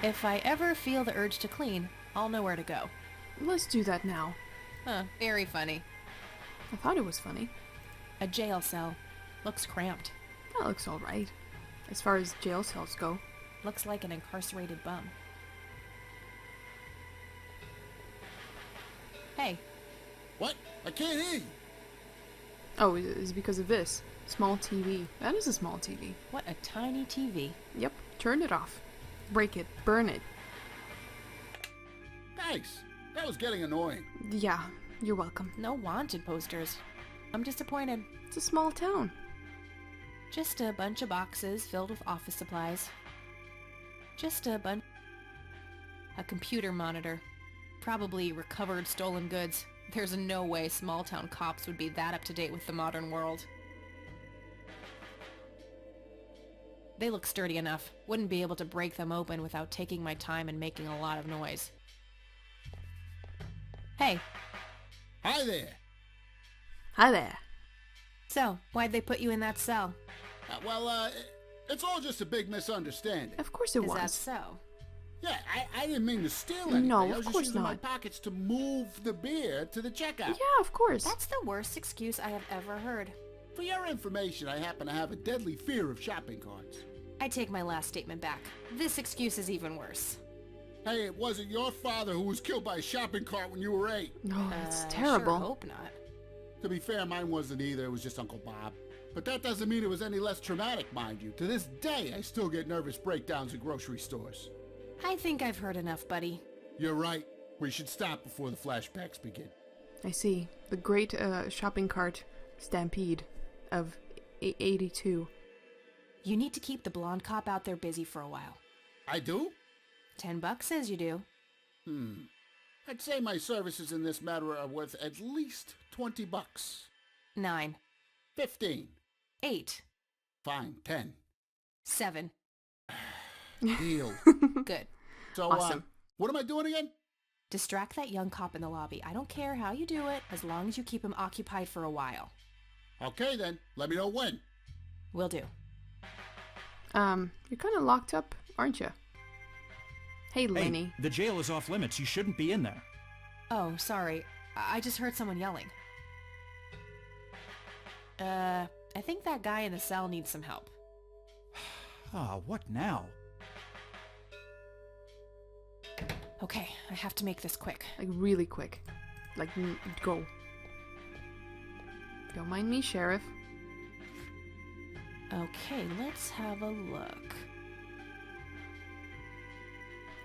If I ever feel the urge to clean, I'll know where to go. Let's do that now. Huh, very funny. I thought it was funny. A jail cell. Looks cramped. That looks alright. As far as jail cells go. Looks like an incarcerated bum. Hey. What? I can't hear you. Oh, it's because of this. Small TV. That is a small TV. What a tiny TV. Yep, turn it off. Break it. Burn it. Thanks. That was getting annoying. Yeah, you're welcome. No wanted posters. I'm disappointed. It's a small town. Just a bunch of boxes filled with office supplies. Just a bunch... A computer monitor. Probably recovered stolen goods. There's no way small-town cops would be that up-to-date with the modern world. They look sturdy enough. Wouldn't be able to break them open without taking my time and making a lot of noise. Hey. Hi there. Hi there. So, why'd they put you in that cell? It's all just a big misunderstanding. Of course it Is was. that so? Yeah, I didn't mean to steal anything. No, I of was just course using my not. pockets to move the beer to the checkout. Yeah, of course. That's the worst excuse I have ever heard. For your information, I happen to have a deadly fear of shopping carts. I take my last statement back. This excuse is even worse. Hey, it wasn't your father who was killed by a shopping cart when you were 8. No, that's Sure terrible. hope not. To be fair, mine wasn't either. It was just Uncle Bob. But that doesn't mean it was any less traumatic, mind you. To this day, I still get nervous breakdowns in grocery stores. I think I've heard enough, buddy. You're right. We should stop before the flashbacks begin. I see. The great shopping cart stampede of 82. You need to keep the blonde cop out there busy for a while. I do? $10 says you do. I'd say my services in this matter are worth at least $20. 9. 15. 8. Fine, 10. 7. Deal. Good. So, Awesome. what am I doing again? Distract that young cop in the lobby. I don't care how you do it, as long as you keep him occupied for a while. Okay then, let me know when. Will do. You're kind of locked up, aren't you? Hey, Lenny. Hey, the jail is off limits. You shouldn't be in there. Oh, sorry. I just heard someone yelling. I think that guy in the cell needs some help. Ah, what now? Okay, I have to make this quick. Like, really quick. Like, go. Don't mind me, Sheriff. Okay, let's have a look.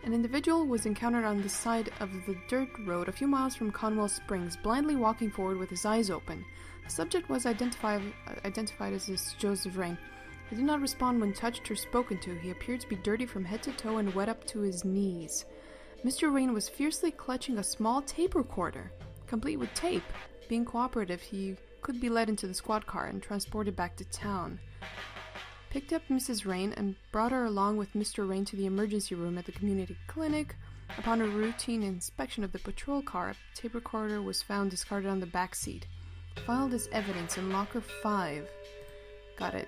An individual was encountered on the side of the dirt road a few miles from Conwell Springs, blindly walking forward with his eyes open. The subject was identified as this Joseph Rain. He did not respond when touched or spoken to. He appeared to be dirty from head to toe and wet up to his knees. Mr. Rain was fiercely clutching a small tape recorder, complete with tape. Being cooperative, he could be led into the squad car and transported back to town. Picked up Mrs. Rain and brought her along with Mr. Rain to the emergency room at the community clinic. Upon a routine inspection of the patrol car, a tape recorder was found discarded on the back seat. Filed as evidence in locker 5. Got it.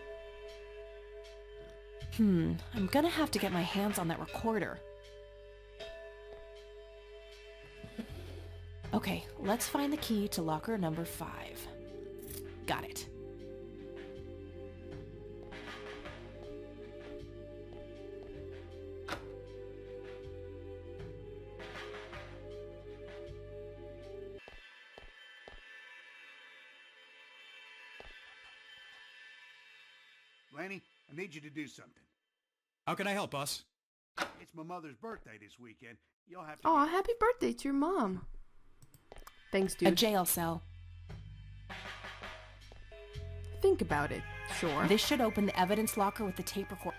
I'm gonna have to get my hands on that recorder. Okay, let's find the key to locker number 5. Got it. Lenny, I need you to do something. How can I help, boss? It's my mother's birthday this weekend. You'll have to... Aw, happy birthday to your mom. Thanks, A dude. jail cell. Think about it. Sure. This should open the evidence locker with the tape recorder.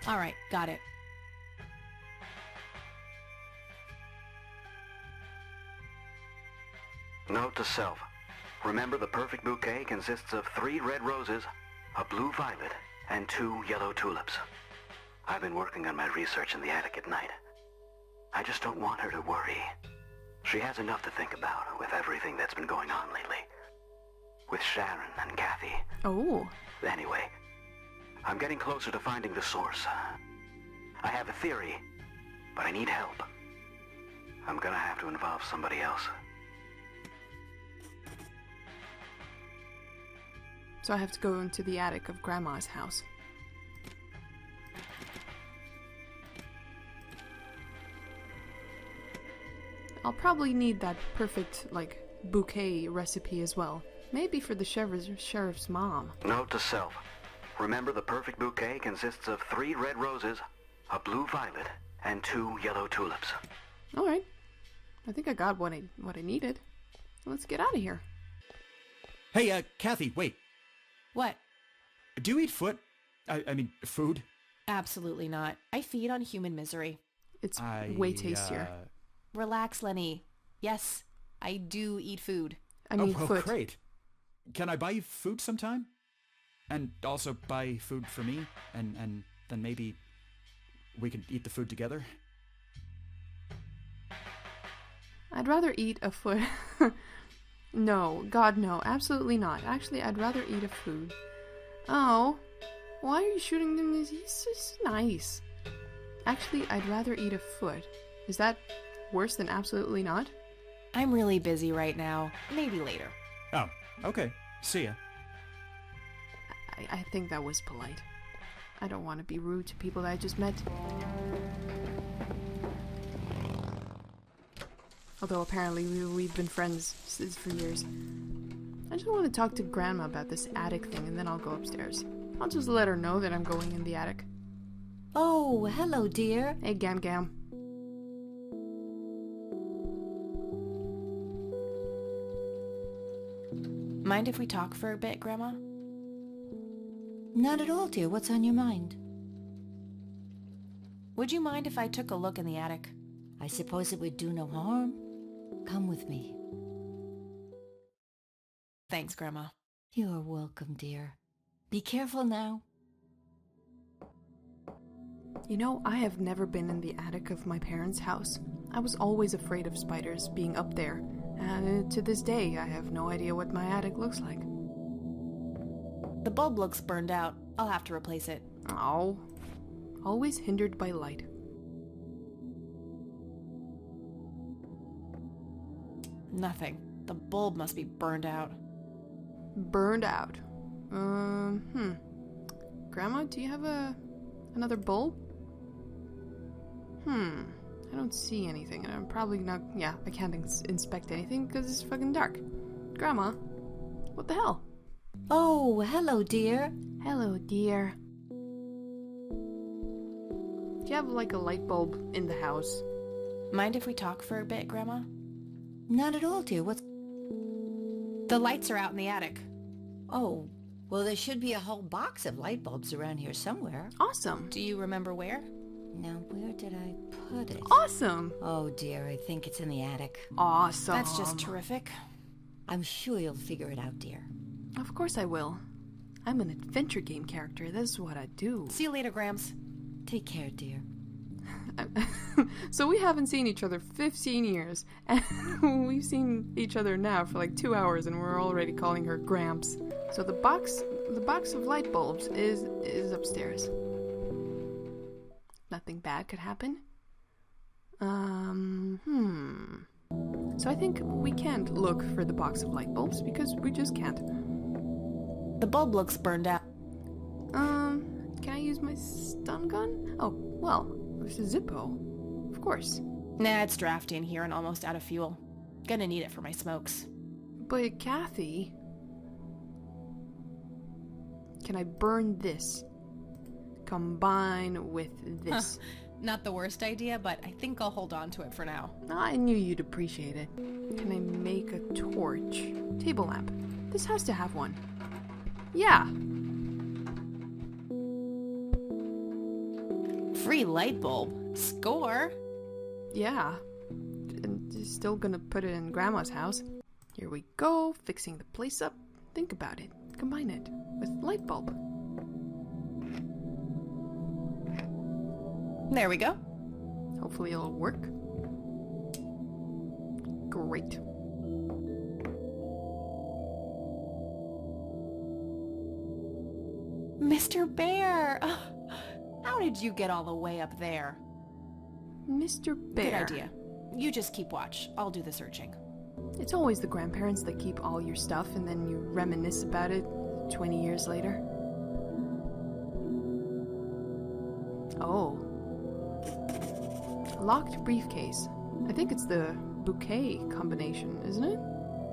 Alright, got it. Note to self. Remember, the perfect bouquet consists of 3 red roses, a blue violet, and 2 yellow tulips. I've been working on my research in the attic at night. I just don't want her to worry. She has enough to think about with everything that's been going on lately. with Sharon and Kathy. Oh. Anyway, I'm getting closer to finding the source. I have a theory, but I need help. I'm gonna have to involve somebody else. So I have to go into the attic of Grandma's house. I'll probably need that perfect, like, bouquet recipe as well. Maybe for the sheriff's mom. Note to self. Remember, the perfect bouquet consists of 3 red roses, a blue violet, and 2 yellow tulips. Alright. I think I got what I needed. Let's get out of here. Hey, Kathy, wait. What? Do you eat foot? I mean, food? Absolutely not. I feed on human misery. It's way tastier. Relax, Lenny. Yes, I do eat food. I mean, well, foot. Great. Can I buy you food sometime? And also buy food for me? And then maybe we can eat the food together? I'd rather eat a foot. No, God, no. Absolutely not. Actually, I'd rather eat a food. Oh, why are you shooting him? He's just nice. Actually, I'd rather eat a foot. Is that worse than absolutely not? I'm really busy right now. Maybe later. Oh, okay. See ya. I think that was polite. I don't want to be rude to people that I just met. Although apparently we've been friends for years. I just want to talk to Grandma about this attic thing and then I'll go upstairs. I'll just let her know that I'm going in the attic. Oh, hello, dear. Hey, Gam Gam. Mind if we talk for a bit, Grandma? Not at all, dear. What's on your mind? Would you mind if I took a look in the attic? I suppose it would do no harm. Come with me. Thanks, Grandma. You're welcome, dear. Be careful now. You know, I have never been in the attic of my parents' house. I was always afraid of spiders being up there. And to this day, I have no idea what my attic looks like. The bulb looks burned out. I'll have to replace it. Oh, always hindered by light. Nothing. The bulb must be burned out. Burned out. Grandma, do you have another bulb? I don't see anything, and I'm probably not... Yeah, I can't inspect anything because it's fucking dark. Grandma, what the hell? Oh, hello, dear. Hello, dear. Do you have, like, a light bulb in the house? Mind if we talk for a bit, Grandma? Not at all, dear. What's... The lights are out in the attic. Oh, well, there should be a whole box of light bulbs around here somewhere. Awesome. Do you remember where? Now, where did I put it? Awesome. Oh, dear, I think it's in the attic. Awesome. That's just terrific. I'm sure you'll figure it out, dear. Of course I will. I'm an adventure game character. That's what I do. See you later, Grams. Take care, dear. So we haven't seen each other 15 years, and we've seen each other now for like 2 hours, and we're already calling her Gramps. So the box of light bulbs is upstairs. Nothing bad could happen. So I think we can't look for the box of light bulbs because we just can't. The bulb looks burned out. Can I use my stun gun? Oh, well, there's a Zippo. Of course. Nah, it's drafty in here and almost out of fuel. Gonna need it for my smokes. But Kathy... Can I burn this? Combine with this. Not the worst idea, but I think I'll hold on to it for now. I knew you'd appreciate it. Can I make a torch? Table lamp. This has to have one. Yeah. Free light bulb. Score. Yeah. And still gonna put it in Grandma's house. Here we go, fixing the place up. Think about it. Combine it with light bulb. There we go. Hopefully it'll work. Great. Mr. Bear! How did you get all the way up there? Mr. Bear. Good idea. You just keep watch. I'll do the searching. It's always the grandparents that keep all your stuff and then you reminisce about it 20 years later. Oh. A locked briefcase. I think it's the bouquet combination, isn't it?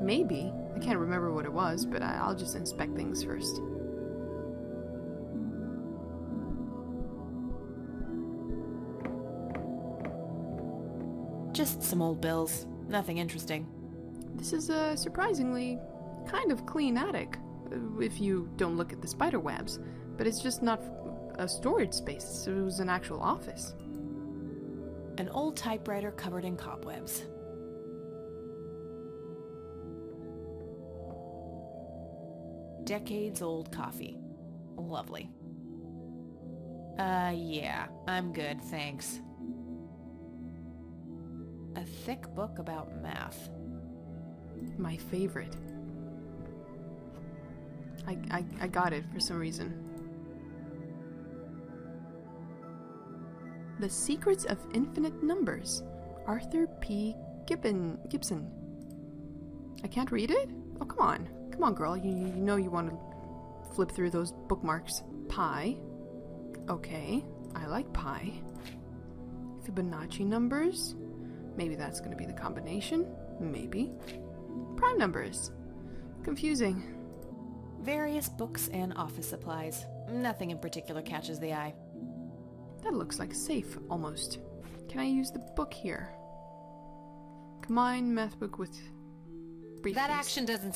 Maybe. I can't remember what it was, but I'll just inspect things first. Just some old bills. Nothing interesting. This is a surprisingly kind of clean attic, if you don't look at the spider webs. But it's just not a storage space, it was an actual office. An old typewriter covered in cobwebs. Decades-old coffee. Lovely. Yeah, I'm good, thanks. A thick book about math. My favorite. I got it for some reason. The Secrets of Infinite Numbers. Arthur P. Gibson. I can't read it? Oh, come on. Come on, girl. You know you want to flip through those bookmarks. Pi. Okay. I like pi. Fibonacci numbers. Maybe that's going to be the combination. Maybe. Prime numbers. Confusing. Various books and office supplies. Nothing in particular catches the eye. That looks like a safe, almost. Can I use the book here? Combine math book with briefcase. That action doesn't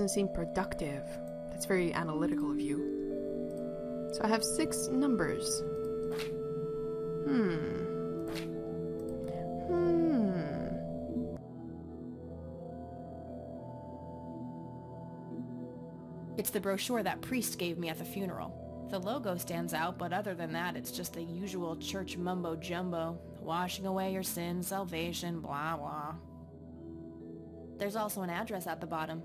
seem productive. That's very analytical of you. So I have 6 numbers. It's the brochure that priest gave me at the funeral. The logo stands out, but other than that, it's just the usual church mumbo-jumbo. Washing away your sins, salvation, blah blah. There's also an address at the bottom.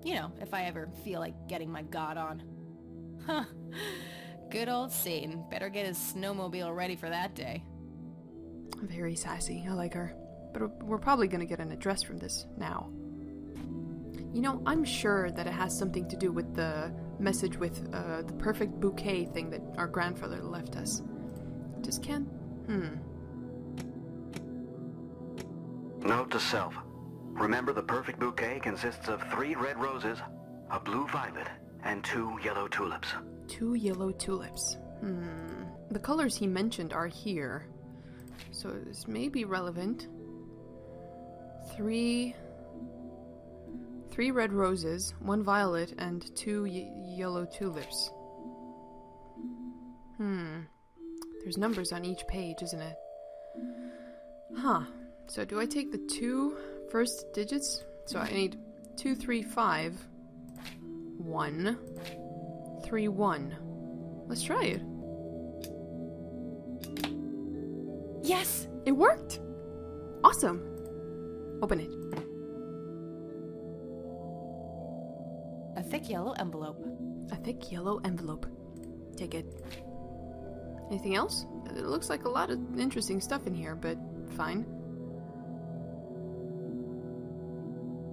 You know, if I ever feel like getting my god on. Huh. Good old Satan. Better get his snowmobile ready for that day. Very sassy. I like her. But we're probably going to get an address from this now. You know, I'm sure that it has something to do with the message with the perfect bouquet thing that our grandfather left us. Just can't... Note to self. Remember, the perfect bouquet consists of 3 red roses, a blue violet, and 2 yellow tulips. 2 yellow tulips. The colors he mentioned are here. So this may be relevant. 3 red roses, 1 violet, and 2 yellow tulips. There's numbers on each page, isn't it? Huh. So do I take the 2 first digits? So I need 2, 3, 5, 1, 3, 1. Let's try it. Yes! It worked! Awesome! Open it. A thick yellow envelope. A thick yellow envelope. Take it. Anything else? It looks like a lot of interesting stuff in here, but fine.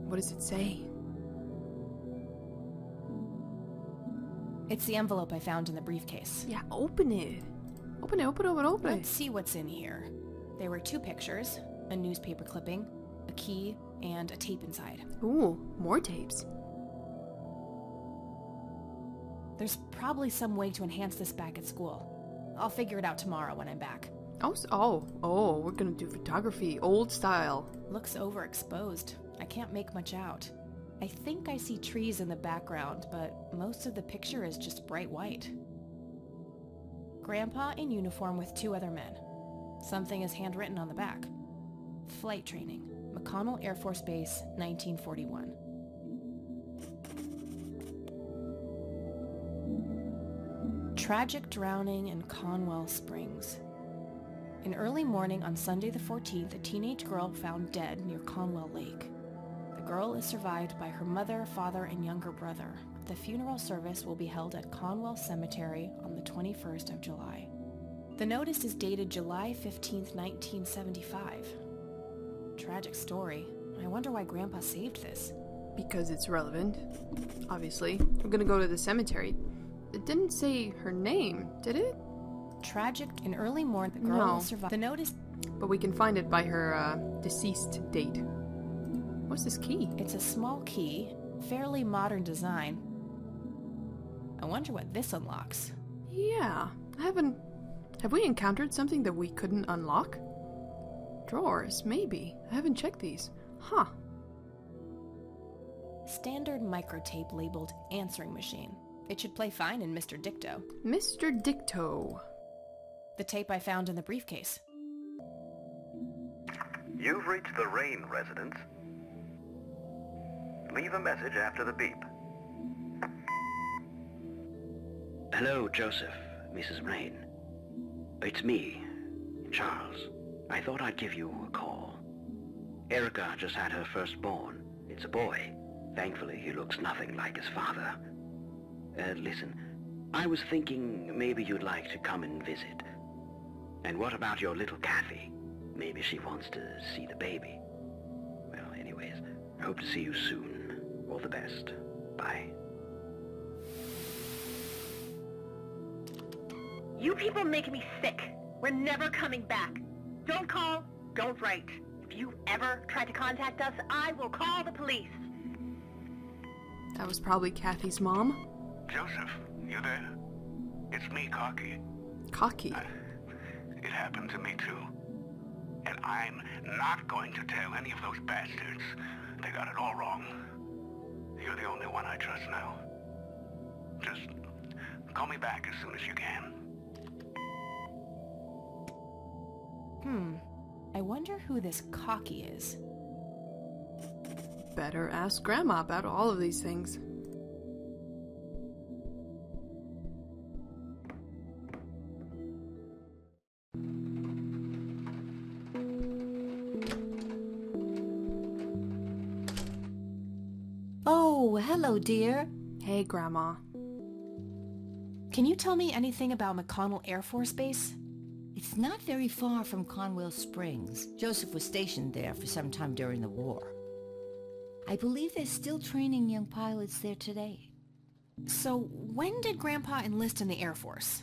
What does it say? It's the envelope I found in the briefcase. Yeah, open it. Open it. Let's see what's in here. There were 2 pictures, a newspaper clipping, a key, and a tape inside. Ooh, more tapes. There's probably some way to enhance this back at school. I'll figure it out tomorrow when I'm back. Oh, we're gonna do photography, old style. Looks overexposed. I can't make much out. I think I see trees in the background, but most of the picture is just bright white. Grandpa in uniform with 2 other men. Something is handwritten on the back. Flight training, McConnell Air Force Base, 1941. Tragic drowning in Conwell Springs. In early morning on Sunday the 14th, a teenage girl found dead near Conwell Lake. The girl is survived by her mother, father, and younger brother. The funeral service will be held at Conwell Cemetery on the 21st of July. The notice is dated July 15th, 1975. Tragic story. I wonder why Grandpa saved this. Because it's relevant, obviously. We're gonna go to the cemetery. It didn't say her name, did it? Tragic in early morning, the girl will survive. The notice... But we can find it by her deceased date. What's this key? It's a small key, fairly modern design. I wonder what this unlocks. Yeah, have we encountered something that we couldn't unlock? Drawers, maybe. I haven't checked these. Huh. Standard microtape labeled answering machine. It should play fine in Mr. Dicto. Mr. Dicto. The tape I found in the briefcase. You've reached the Rain residence. Leave a message after the beep. Hello, Joseph, Mrs. Rain. It's me, Charles. I thought I'd give you a call. Erica just had her firstborn. It's a boy. Thankfully, he looks nothing like his father. Listen, I was thinking maybe you'd like to come and visit. And what about your little Kathy? Maybe she wants to see the baby. Well, anyways, I hope to see you soon. All the best. Bye. You people make me sick. We're never coming back. Don't call, don't write. If you ever try to contact us, I will call the police. That was probably Kathy's mom. Joseph, you there? It's me, Cocky. Cocky. It happened to me too. And I'm not going to tell any of those bastards. They got it all wrong. You're the only one I trust now. Just call me back as soon as you can. I wonder who this Cocky is. Better ask Grandma about all of these things. Oh, hello, dear. Hey, Grandma. Can you tell me anything about McConnell Air Force Base? It's not very far from Conwell Springs. Joseph was stationed there for some time during the war. I believe they're still training young pilots there today. So, when did Grandpa enlist in the Air Force?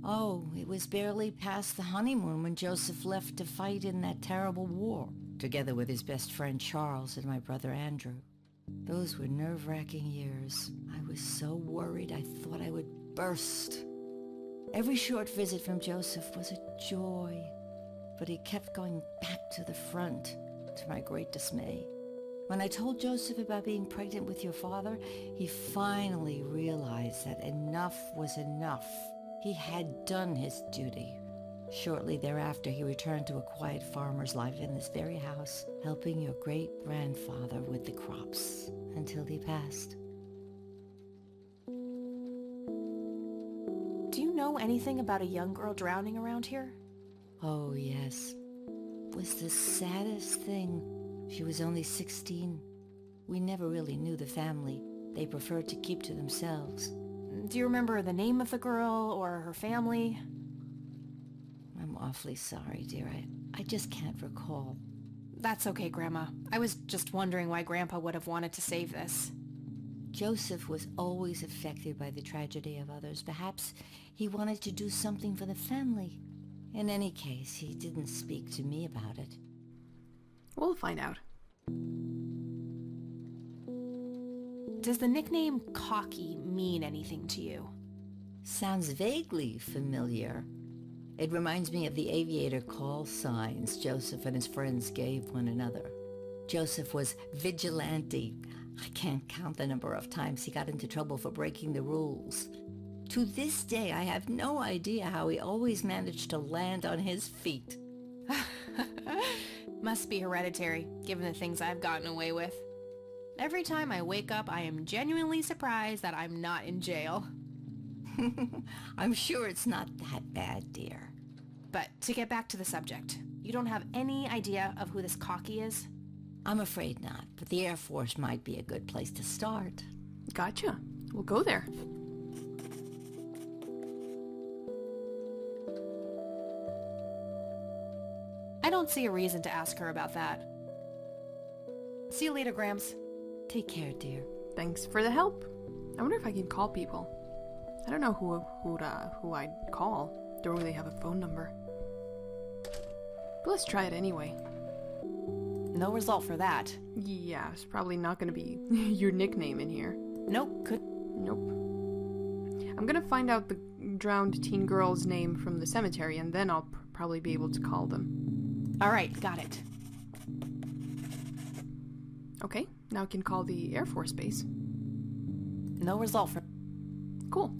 Oh, it was barely past the honeymoon when Joseph left to fight in that terrible war, together with his best friend Charles and my brother Andrew. Those were nerve-wracking years. I was so worried I thought I would burst. Every short visit from Joseph was a joy, but he kept going back to the front, to my great dismay. When I told Joseph about being pregnant with your father, he finally realized that enough was enough. He had done his duty. Shortly thereafter, he returned to a quiet farmer's life in this very house, helping your great-grandfather with the crops until he passed. Do you know anything about a young girl drowning around here? Oh, yes. It was the saddest thing. She was only 16. We never really knew the family. They preferred to keep to themselves. Do you remember the name of the girl or her family? I'm awfully sorry, dear. I just can't recall. That's okay, Grandma. I was just wondering why Grandpa would have wanted to save this. Joseph was always affected by the tragedy of others. Perhaps he wanted to do something for the family. In any case, he didn't speak to me about it. We'll find out. Does the nickname Cocky mean anything to you? Sounds vaguely familiar. It reminds me of the aviator call signs Joseph and his friends gave one another. Joseph was vigilante. I can't count the number of times he got into trouble for breaking the rules. To this day, I have no idea how he always managed to land on his feet. Must be hereditary, given the things I've gotten away with. Every time I wake up, I am genuinely surprised that I'm not in jail. I'm sure it's not that bad, dear. But to get back to the subject, you don't have any idea of who this Cocky is? I'm afraid not, but the Air Force might be a good place to start. Gotcha. We'll go there. I don't see a reason to ask her about that. See you later, Grams. Take care, dear. Thanks for the help. I wonder if I can call people. I don't know who I'd call. Don't really have a phone number. But let's try it anyway. No result for that. Yeah, it's probably not going to be your nickname in here. Nope. Nope. I'm going to find out the drowned teen girl's name from the cemetery, and then I'll probably be able to call them. Alright, got it. Okay, now I can call the Air Force Base. No result for... Cool.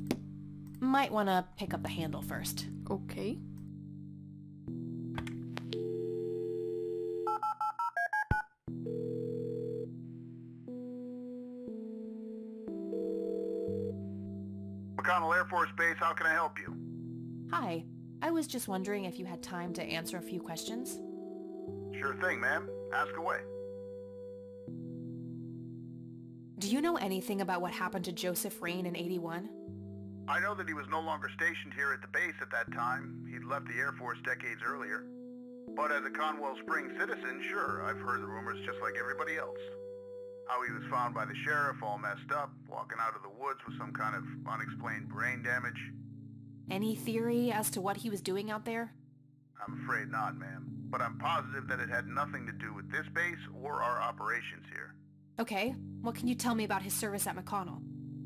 Might want to pick up the handle first. Okay. McConnell Air Force Base, how can I help you? Hi. I was just wondering if you had time to answer a few questions. Sure thing, ma'am. Ask away. Do you know anything about what happened to Joseph Rain in 81? I know that he was no longer stationed here at the base at that time. He'd left the Air Force decades earlier. But as a Conwell Springs citizen, sure, I've heard the rumors just like everybody else. How he was found by the sheriff all messed up, walking out of the woods with some kind of unexplained brain damage. Any theory as to what he was doing out there? I'm afraid not, ma'am. But I'm positive that it had nothing to do with this base or our operations here. Okay, what can you tell me about his service at McConnell?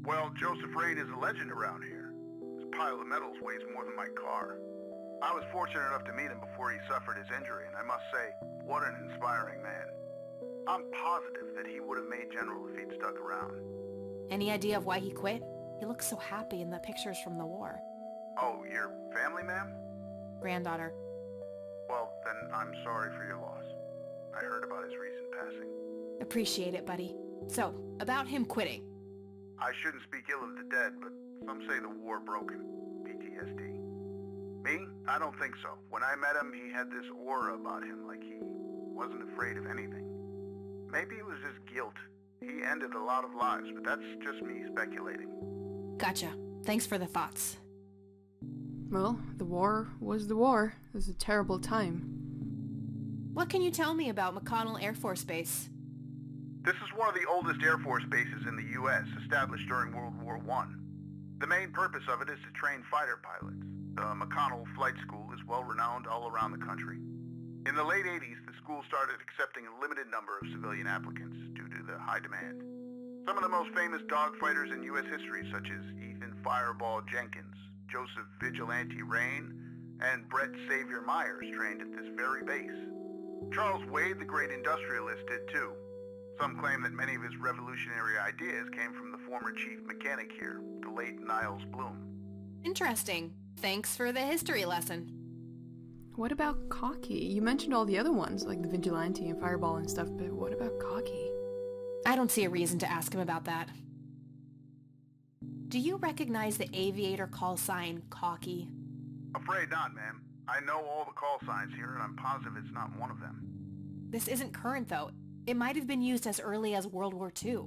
Well, Joseph Rain is a legend around here. His pile of medals weighs more than my car. I was fortunate enough to meet him before he suffered his injury, and I must say, what an inspiring man. I'm positive that he would have made General if he'd stuck around. Any idea of why he quit? He looks so happy in the pictures from the war. Oh, your family, ma'am? Granddaughter. Well, then I'm sorry for your loss. I heard about his recent passing. Appreciate it, buddy. So, about him quitting. I shouldn't speak ill of the dead, but some say the war broke him. PTSD. Me? I don't think so. When I met him, he had this aura about him, like he wasn't afraid of anything. Maybe it was just guilt. He ended a lot of lives, but that's just me speculating. Gotcha. Thanks for the thoughts. Well, the war was the war. It was a terrible time. What can you tell me about McConnell Air Force Base? This is one of the oldest Air Force bases in the U.S., established during World War I. The main purpose of it is to train fighter pilots. The McConnell Flight School is well-renowned all around the country. In the late 80s, the school started accepting a limited number of civilian applicants due to the high demand. Some of the most famous dogfighters in U.S. history, such as Ethan Fireball Jenkins, Joseph Vigilante Rain, and Brett Savior Meyers trained at this very base. Charles Wade, the great industrialist, did too. Some claim that many of his revolutionary ideas came from the former chief mechanic here, the late Niles Bloom. Interesting. Thanks for the history lesson. What about Cocky? You mentioned all the other ones, like the Vigilante and Fireball and stuff, but what about Cocky? I don't see a reason to ask him about that. Do you recognize the aviator call sign, Cocky? Afraid not, ma'am. I know all the call signs here, and I'm positive it's not one of them. This isn't current, though. It might have been used as early as World War II.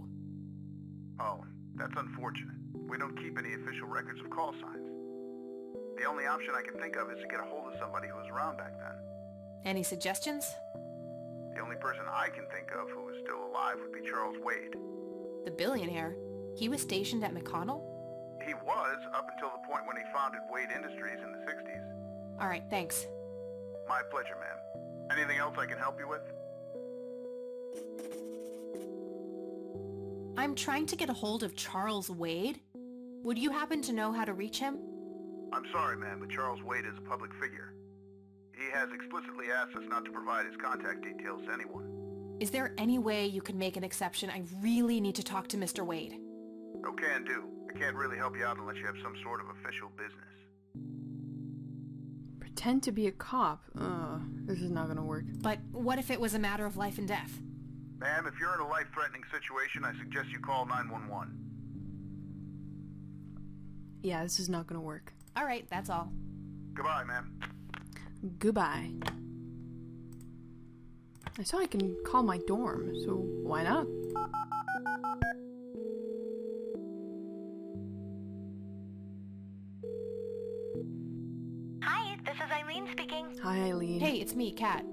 Oh, that's unfortunate. We don't keep any official records of call signs. The only option I can think of is to get a hold of somebody who was around back then. Any suggestions? The only person I can think of who is still alive would be Charles Wade. The billionaire? He was stationed at McConnell? He was, up until the point when he founded Wade Industries in the 60s. All right, thanks. My pleasure, ma'am. Anything else I can help you with? I'm trying to get a hold of Charles Wade. Would you happen to know how to reach him? I'm sorry, ma'am, but Charles Wade is a public figure. He has explicitly asked us not to provide his contact details to anyone. Is there any way you could make an exception? I really need to talk to Mr. Wade. No can do. I can't really help you out unless you have some sort of official business. Pretend to be a cop? This is not gonna work. But what if it was a matter of life and death? Ma'am, if you're in a life-threatening situation, I suggest you call 911. Yeah, this is not gonna work. All right, that's all. Goodbye, ma'am. Goodbye. I saw I can call my dorm, so why not? Hi, Eileen. Hey, it's me, Kat.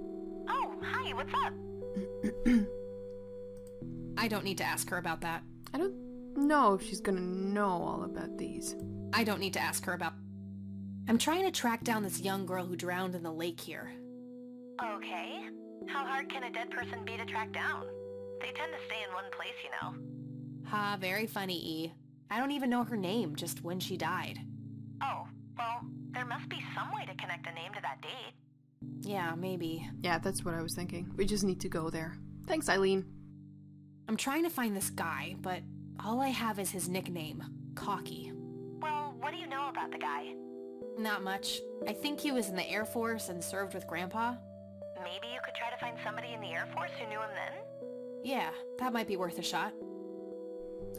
Oh, hi, what's up? I don't need to ask her about that. I don't know if she's gonna know all about these. I don't need to ask her about... I'm trying to track down this young girl who drowned in the lake here. Okay. How hard can a dead person be to track down? They tend to stay in one place, you know. Ha, very funny, E. I don't even know her name, just when she died. Oh, well, there must be some way to connect a name to that date. Yeah, maybe. Yeah, that's what I was thinking. We just need to go there. Thanks, Eileen. I'm trying to find this guy, but all I have is his nickname, Cocky. Well, what do you know about the guy? Not much. I think he was in the Air Force and served with Grandpa. Maybe you could try to find somebody in the Air Force who knew him then? Yeah, that might be worth a shot.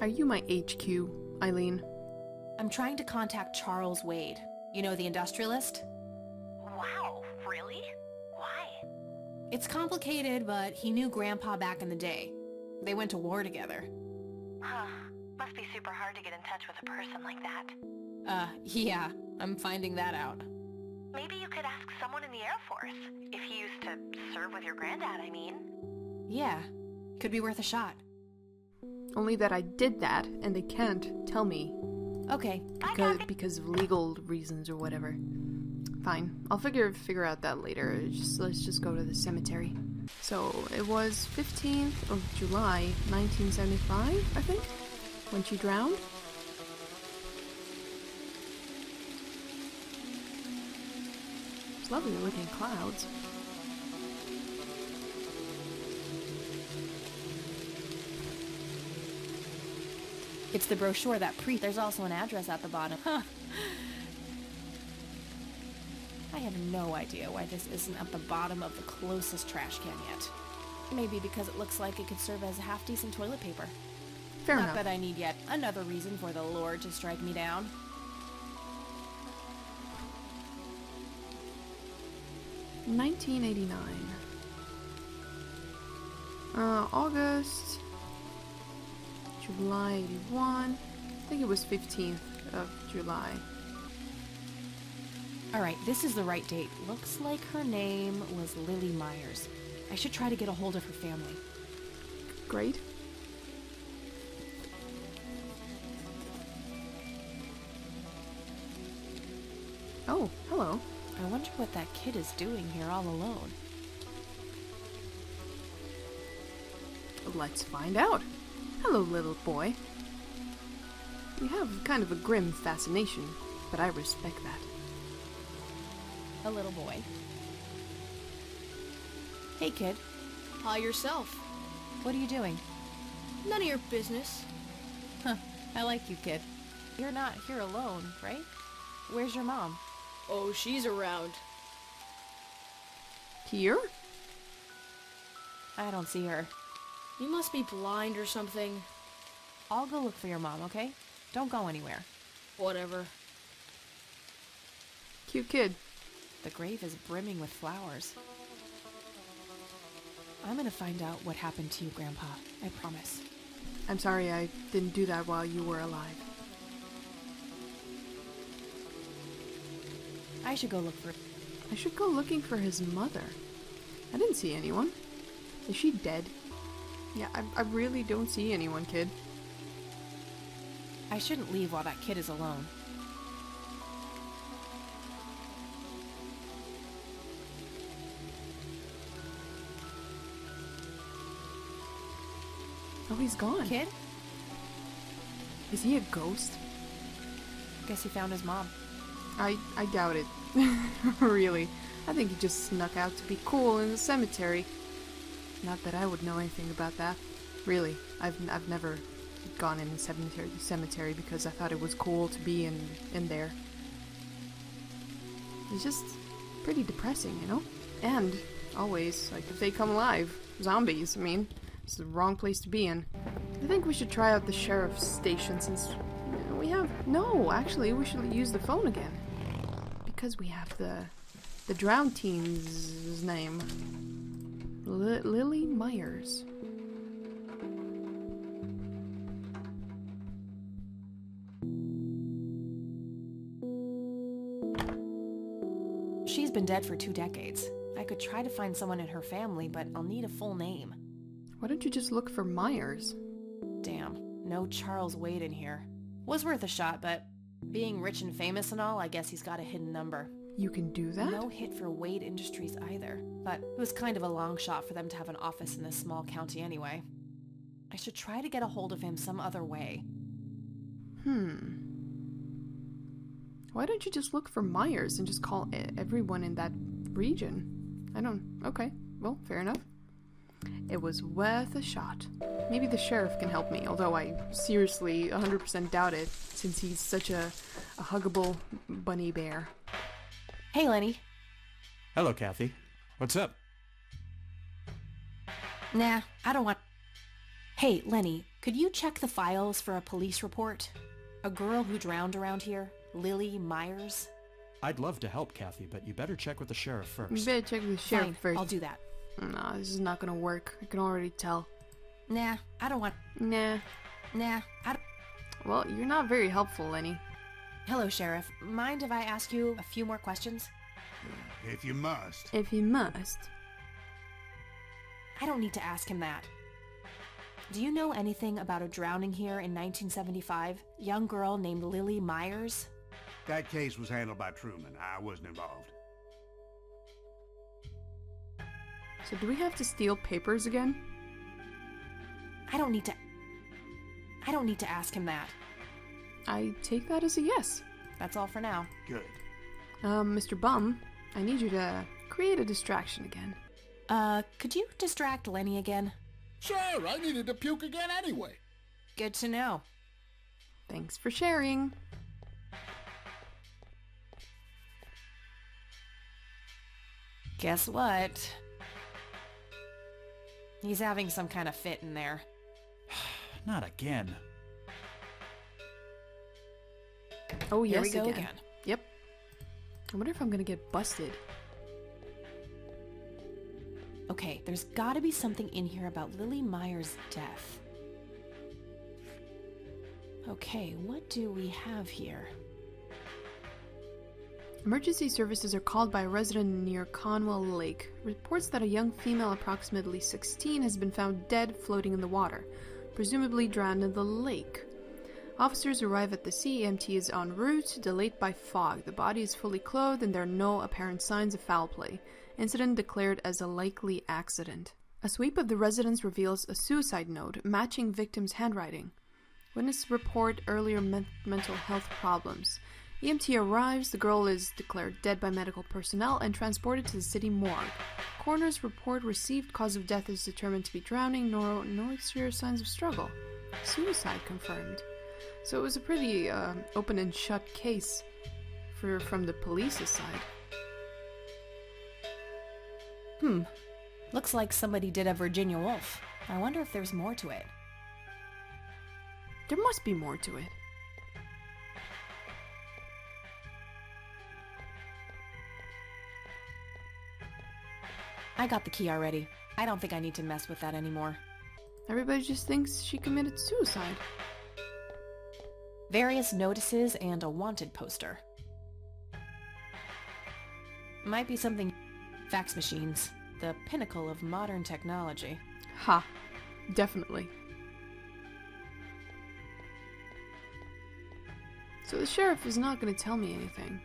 Are you my HQ, Eileen? I'm trying to contact Charles Wade. You know, the industrialist? Wow, really? Why? It's complicated, but he knew Grandpa back in the day. They went to war together. Huh. Must be super hard to get in touch with a person like that. Yeah, I'm finding that out. Maybe you could ask someone in the Air Force. If he used to serve with your granddad, I mean. Yeah, could be worth a shot. Only that I did that, and they can't tell me. Okay. Because of legal reasons or whatever. Fine. I'll figure out that later. Let's just go to the cemetery. So, it was 15th of July, 1975, I think, when she drowned. It's lovely looking clouds. It's the brochure that There's also an address at the bottom. Huh. I have no idea why this isn't at the bottom of the closest trash can yet. Maybe because it looks like it could serve as a half-decent toilet paper. Fair Not enough. that I need yet another reason for the Lord to strike me down. $19.89. August, July 81. I think it was 15th of July. Alright, this is the right date. Looks like her name was Lily Meyers. I should try to get a hold of her family. Great. Oh, hello. I wonder what that kid is doing here all alone. Let's find out. Hello, little boy. You have kind of a grim fascination, but I respect that. A little boy. Hey, kid. Hi yourself. What are you doing? None of your business. Huh. I like you, kid. You're not here alone, right? Where's your mom? Oh, she's around. Here? I don't see her. You must be blind or something. I'll go look for your mom, okay? Don't go anywhere. Whatever. Cute kid. The grave is brimming with flowers. I'm gonna find out what happened to you, Grandpa. I promise. I'm sorry I didn't do that while you were alive. I should go look for... I should go looking for his mother. I didn't see anyone. Is she dead? Yeah, I really don't see anyone, kid. I shouldn't leave while that kid is alone. Oh, he's gone. Kid? Is he a ghost? Guess he found his mom. I doubt it. Really. I think he just snuck out to be cool in the cemetery. Not that I would know anything about that. Really, I've never gone in the cemetery because I thought it was cool to be in there. It's just pretty depressing, you know? And always, like, if they come alive, zombies, I mean, it's the wrong place to be in. I think we should try out the sheriff's station since we have... No, actually, we should use the phone again. Because we have the drowned teen's name. Lily Meyers. She's been dead dead for 2 decades. I could try to find someone in her family, but I'll need a full name. Why don't you just look for Meyers? Damn, no Charles Wade in here. Was worth a shot, but being rich and famous and all, I guess he's got a hidden number. You can do that? No hit for Wade Industries either, but it was kind of a long shot for them to have an office in this small county anyway. I should try to get a hold of him some other way. Why don't you just look for Meyers and just call everyone in that region? Okay, well, fair enough. It was worth a shot. Maybe the sheriff can help me, although I seriously 100% doubt it, since he's such a huggable bunny bear. Hey, Lenny. Hello, Kathy. What's up? Nah, I don't want... Hey, Lenny, could you check the files for a police report? A girl who drowned around here, Lily Meyers? I'd love to help, Kathy, but you better check with the sheriff first. You better check with the sheriff Fine, first. I'll do that. Nah, this is not gonna work. I can already tell. Nah, I don't want... Nah. Nah, I don't... Well, you're not very helpful, Lenny. Hello, Sheriff. Mind if I ask you a few more questions? If you must. If you must. I don't need to ask him that. Do you know anything about a drowning here in 1975? Young girl named Lily Meyers? That case was handled by Truman. I wasn't involved. So do we have to steal papers again? I don't need to ask him that. I take that as a yes. That's all for now. Good. Mr. Bum, I need you to create a distraction again. Could you distract Lenny again? Sure, I needed to puke again anyway. Good to know. Thanks for sharing. Guess what? He's having some kind of fit in there. Not again. Oh, Here yes, we go again. Yep. I wonder if I'm gonna get busted. Okay, there's gotta be something in here about Lily Meyers' death. Okay, what do we have here? Emergency services are called by a resident near Conwell Lake. Reports that a young female approximately 16 has been found dead floating in the water, presumably drowned in the lake. Officers arrive at the scene. EMT is en route, delayed by fog. The body is fully clothed and there are no apparent signs of foul play. Incident declared as a likely accident. A sweep of the residence reveals a suicide note matching victim's handwriting. Witness report earlier mental health problems. EMT arrives. The girl is declared dead by medical personnel and transported to the city morgue. Coroner's report received. Cause of death is determined to be drowning. No exterior signs of struggle. Suicide confirmed. So it was a pretty open and shut case from the police's side. Looks like somebody did a Virginia Woolf. I wonder if there's more to it. There must be more to it. I got the key already. I don't think I need to mess with that anymore. Everybody just thinks she committed suicide. Various notices and a wanted poster. Might be something... Fax machines. The pinnacle of modern technology. Ha. Definitely. So the sheriff is not going to tell me anything.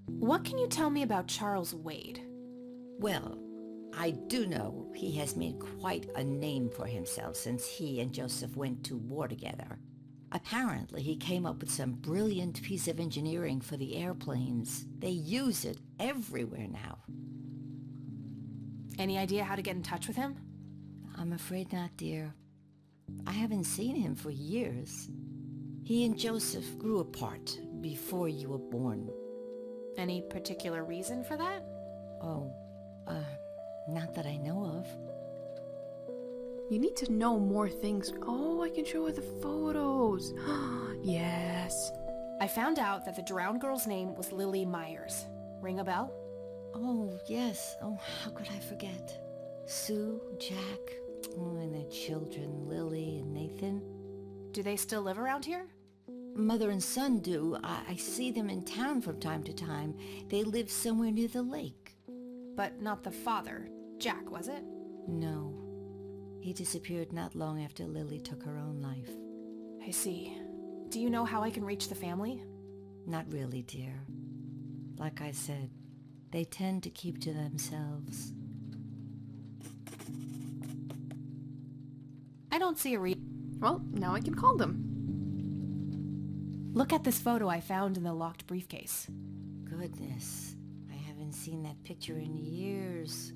What can you tell me about Charles Wade? Well, I do know he has made quite a name for himself since he and Joseph went to war together. Apparently, he came up with some brilliant piece of engineering for the airplanes. They use it everywhere now. Any idea how to get in touch with him? I'm afraid not, dear. I haven't seen him for years. He and Joseph grew apart before you were born. Any particular reason for that? Oh, not that I know of. You need to know more things. Oh, I can show her the photos. Yes. I found out that the drowned girl's name was Lily Meyers. Ring a bell? Oh, yes. Oh, how could I forget? Sue, Jack, and their children, Lily and Nathan. Do they still live around here? Mother and son do. I see them in town from time to time. They live somewhere near the lake. But not the father. Jack, was it? No. He disappeared not long after Lily took her own life. I see. Do you know how I can reach the family? Not really, dear. Like I said, they tend to keep to themselves. I don't see a Well, now I can call them. Look at this photo I found in the locked briefcase. Goodness, I haven't seen that picture in years.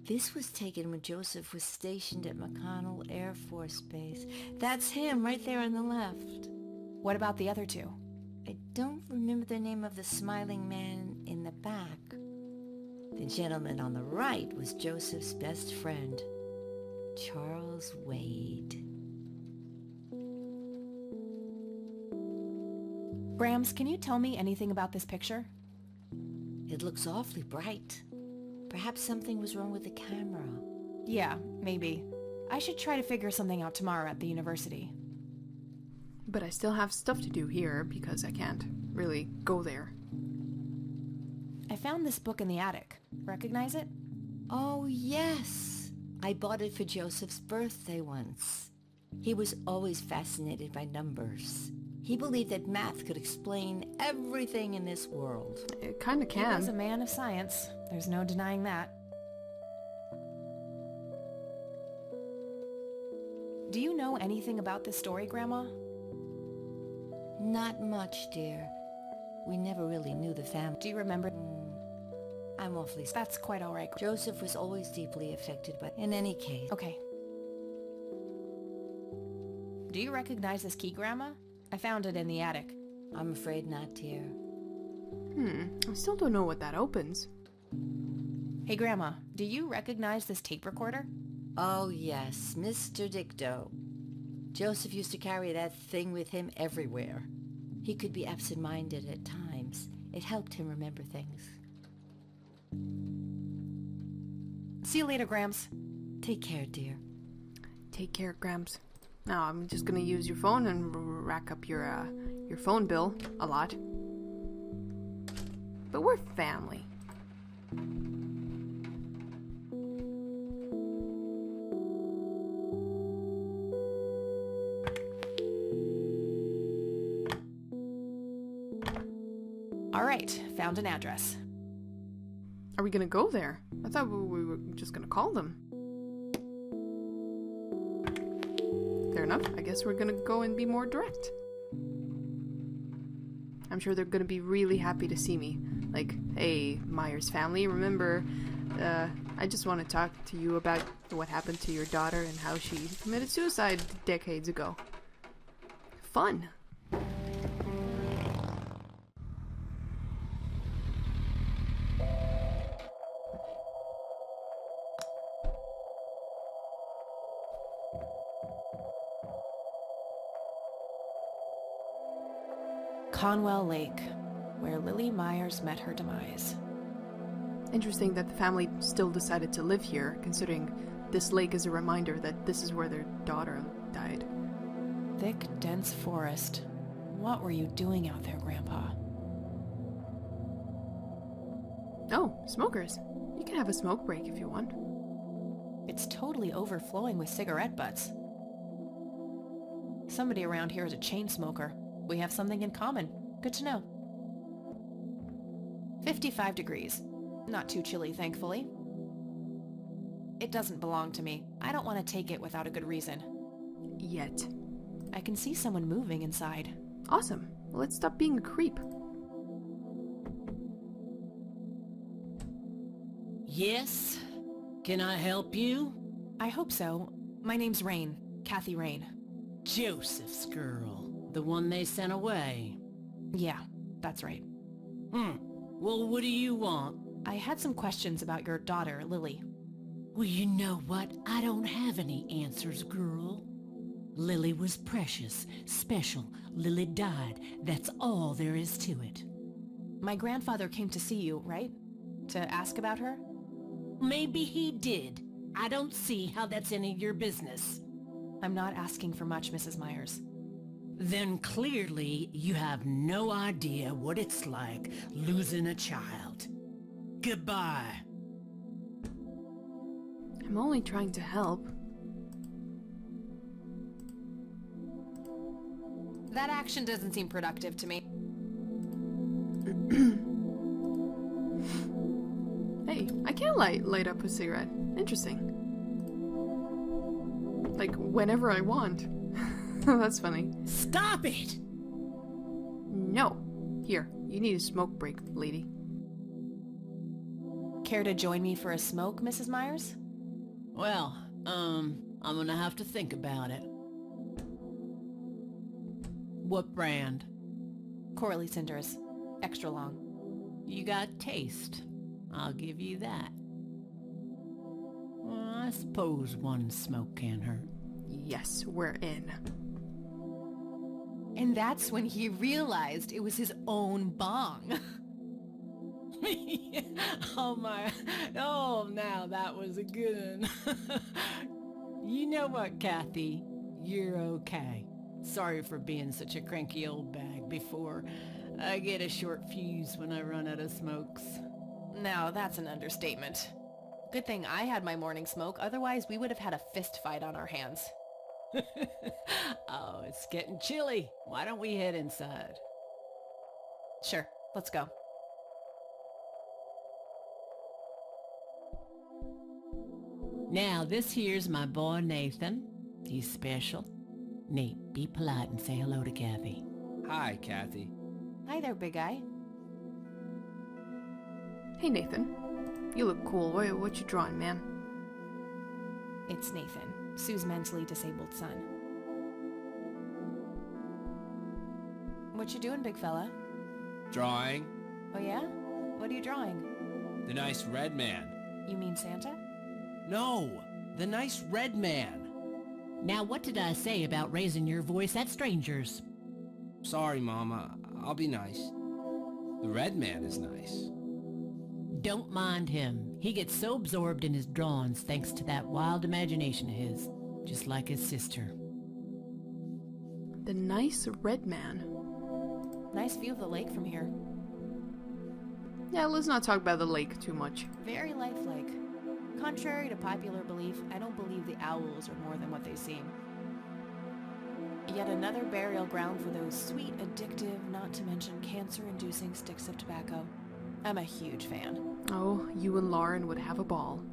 This was taken when Joseph was stationed at McConnell Air Force Base. That's him right there on the left. What about the other two? I don't remember the name of the smiling man in the back. The gentleman on the right was Joseph's best friend, Charles Wade. Grams, can you tell me anything about this picture? It looks awfully bright. Perhaps something was wrong with the camera. Yeah, maybe. I should try to figure something out tomorrow at the university. But I still have stuff to do here because I can't really go there. I found this book in the attic. Recognize it? Oh, yes. I bought it for Joseph's birthday once. He was always fascinated by numbers. He believed that math could explain everything in this world. It kind of He was a can. man of science. There's no denying that. Do you know anything about this story, Grandma? Not much, dear. We never really knew the family. Do you remember? I'm awfully sorry. That's quite all right. Joseph was always deeply affected by... In any case... Okay. Do you recognize this key, Grandma? I found it in the attic. I'm afraid not, dear. I still don't know what that opens. Hey, Grandma, do you recognize this tape recorder? Oh, yes, Mr. Dicto. Joseph used to carry that thing with him everywhere. He could be absent-minded at times. It helped him remember things. See you later, Grams. Take care, dear. Take care, Gramps. Now I'm just gonna use your phone and rack up your phone bill a lot. But we're family. All right, found an address. Are we gonna go there? I thought we were just gonna call them. Fair enough. I guess we're gonna go and be more direct. I'm sure they're gonna be really happy to see me. Like, hey, Meyers family, remember, I just want to talk to you about what happened to your daughter and how she committed suicide decades ago. Fun. Conwell Lake, where Lily Meyers met her demise. Interesting that the family still decided to live here, considering this lake is a reminder that this is where their daughter died. Thick, dense forest. What were you doing out there, Grandpa? Oh, smokers. You can have a smoke break if you want. It's totally overflowing with cigarette butts. Somebody around here is a chain smoker. We have something in common. Good to know. 55 degrees. Not too chilly, thankfully. It doesn't belong to me. I don't want to take it without a good reason. Yet. I can see someone moving inside. Awesome. Well, let's stop being a creep. Yes? Can I help you? I hope so. My name's Rain. Kathy Rain. Joseph's girl. The one they sent away. Yeah, that's right. Well, what do you want? I had some questions about your daughter, Lily. Well, you know what? I don't have any answers, girl. Lily was precious, special. Lily died. That's all there is to it. My grandfather came to see you, right? To ask about her? Maybe he did. I don't see how that's any of your business. I'm not asking for much, Mrs. Meyers. Then clearly you have no idea what it's like losing a child. Goodbye. I'm only trying to help. That action doesn't seem productive to me. Hey, I can light up a cigarette. Interesting. Like, whenever I want. That's funny. Stop it! No. Here, you need a smoke break, lady. Care to join me for a smoke, Mrs. Meyers? Well, I'm gonna have to think about it. What brand? Corley Cinders. Extra long. You got taste. I'll give you that. Well, I suppose one smoke can't hurt. Yes, we're in. And that's when he realized it was his own bong. Oh my, oh now that was a good one. You know what, Kathy? You're okay. Sorry for being such a cranky old bag before. I get a short fuse when I run out of smokes. Now that's an understatement. Good thing I had my morning smoke, otherwise we would have had a fist fight on our hands. Oh, it's getting chilly. Why don't we head inside? Sure, let's go. Now, this here's my boy Nathan. He's special. Nate, be polite and say hello to Kathy. Hi, Kathy. Hi there, big guy. Hey, Nathan. You look cool. What you drawing, man? It's Nathan, Sue's mentally disabled son. What you doing, big fella? Drawing. Oh yeah? What are you drawing? The nice red man. You mean Santa? No, the nice red man. Now, what did I say about raising your voice at strangers? Sorry, Mama. I'll be nice. The red man is nice. Don't mind him. He gets so absorbed in his drawings thanks to that wild imagination of his, just like his sister. The nice red man. Nice view of the lake from here. Yeah, let's not talk about the lake too much. Very lifelike. Contrary to popular belief, I don't believe the owls are more than what they seem. Yet another burial ground for those sweet, addictive, not to mention cancer-inducing sticks of tobacco. I'm a huge fan. Oh, you and Lauren would have a ball.